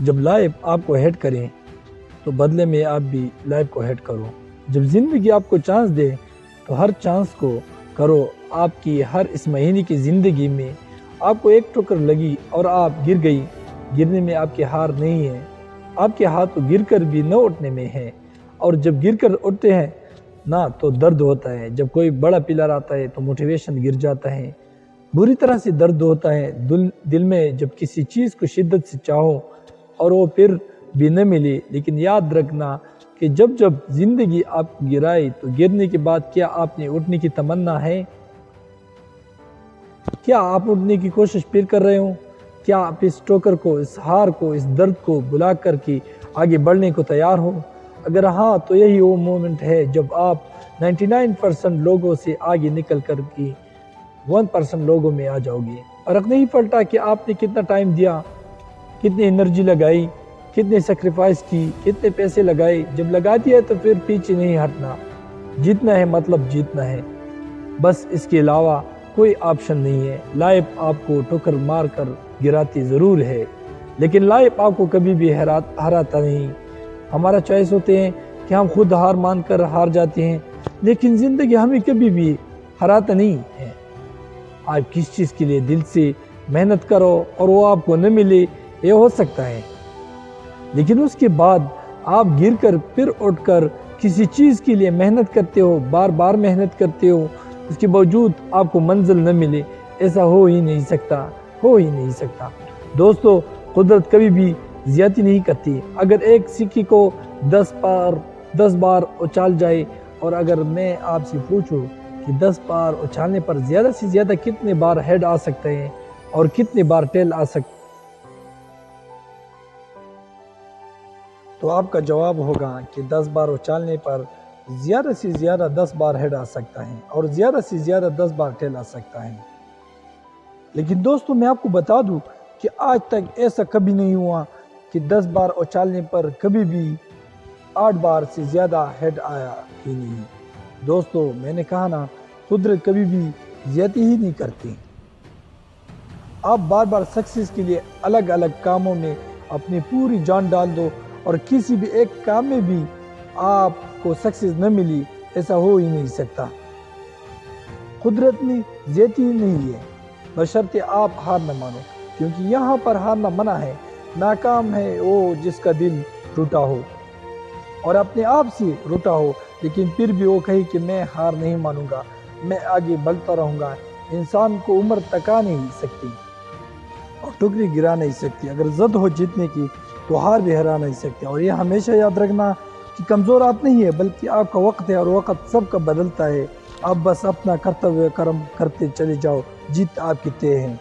جب لائف آپ کو ہیٹ کریں تو بدلے میں آپ بھی لائف کو ہیٹ کرو۔ جب زندگی آپ کو چانس دے تو ہر چانس کو کرو۔ آپ کی ہر اس مہینے کی زندگی میں آپ کو ایک ٹھوکر لگی اور آپ گر گئی، گرنے میں آپ کی ہار نہیں ہے، آپ کے ہاتھ تو گر کر بھی نہ اٹھنے میں ہے۔ اور جب گر کر اٹھتے ہیں نا تو درد ہوتا ہے، جب کوئی بڑا پلر آتا ہے تو موٹیویشن گر جاتا ہے، بری طرح سے درد ہوتا ہے دل میں جب کسی چیز کو شدت سے چاہو اور وہ پھر بھی نہ ملے۔ لیکن یاد رکھنا کہ جب زندگی آپ کو گرائے تو گرنے کے بعد کیا آپ نے اٹھنے کی تمنا ہے؟ کیا آپ اٹھنے کی کوشش پھر کر رہے ہو؟ کیا آپ اس ٹھوکر کو، اس ہار کو، اس درد کو بلا کر کے آگے بڑھنے کو تیار ہو؟ اگر ہاں تو یہی وہ مومنٹ ہے جب آپ 99% لوگوں سے آگے نکل کر کے 1% لوگوں میں آ جاؤ گے۔ فرق نہیں پڑتا کہ آپ نے کتنا ٹائم دیا، کتنی انرجی لگائی، کتنے سیکریفائس کی، کتنے پیسے لگائے۔ جب لگا دیا تو پھر پیچھے نہیں ہٹنا۔ جیتنا ہے مطلب جیتنا ہے، بس اس کے علاوہ کوئی آپشن نہیں ہے۔ لائف آپ کو ٹھوکر مار کر گراتی ضرور ہے لیکن لائف آپ کو کبھی بھی ہراتا نہیں۔ ہمارا چوائس ہوتے ہیں کہ ہم خود ہار مان کر ہار جاتے ہیں لیکن زندگی ہمیں کبھی بھی ہراتا نہیں ہے۔ آپ کس چیز کے لیے دل سے محنت کرو اور وہ آپ کو نہ ملے، یہ ہو سکتا ہے، لیکن اس کے بعد آپ گر کر پھر اٹھ کر کسی چیز کے لیے محنت کرتے ہو، بار بار محنت کرتے ہو، اس کے باوجود آپ کو منزل نہ ملے، ایسا ہو ہی نہیں سکتا۔ دوستو، قدرت کبھی بھی زیادتی نہیں کرتی۔ اگر ایک سکے کو 10 بار اچھال جائے اور اگر میں آپ سے پوچھوں کہ 10 بار اچھالنے پر زیادہ سے زیادہ کتنے بار ہیڈ آ سکتے ہیں اور کتنے بار ٹیل آ سکتے ہیں، تو آپ کا جواب ہوگا کہ 10 بار اچھالنے پر زیادہ سے زیادہ 10 بار ہیڈ آ سکتا ہے اور زیادہ سے زیادہ 10 بار ٹیل آ سکتا ہے۔ لیکن دوستو، میں آپ کو بتا دوں کہ آج تک ایسا کبھی نہیں ہوا کہ 10 بار اچھالنے پر کبھی بھی 8 بار سے زیادہ ہیڈ آیا ہی نہیں۔ دوستو، میں نے کہا نا، قدرت کبھی بھی زیادتی ہی نہیں کرتی۔ آپ بار بار سکسیس کے لیے الگ الگ کاموں میں اپنی پوری جان ڈال دو اور کسی بھی ایک کام میں بھی آپ کو سکسیس نہ ملی، ایسا ہو ہی نہیں سکتا۔ قدرت میں زیادتی نہیں ہے، بشرطے آپ ہار نہ مانو، کیونکہ یہاں پر ہارنا منع ہے۔ ناکام ہے وہ جس کا دل ٹوٹا ہو اور اپنے آپ سے روٹا ہو، لیکن پھر بھی وہ کہے کہ میں ہار نہیں مانوں گا، میں آگے بڑھتا رہوں گا۔ انسان کو عمر تکا نہیں سکتی اور ٹوکری گرا نہیں سکتی۔ اگر ضد ہو جیتنے کی تو ہار بھی ہرا نہیں سکتے۔ اور یہ ہمیشہ یاد رکھنا کہ کمزور آپ نہیں ہے، بلکہ آپ کا وقت ہے اور وقت سب کا بدلتا ہے۔ آپ بس اپنا کرتویہ کرم کرتے چلے جاؤ، جیت آپ کی طے ہے۔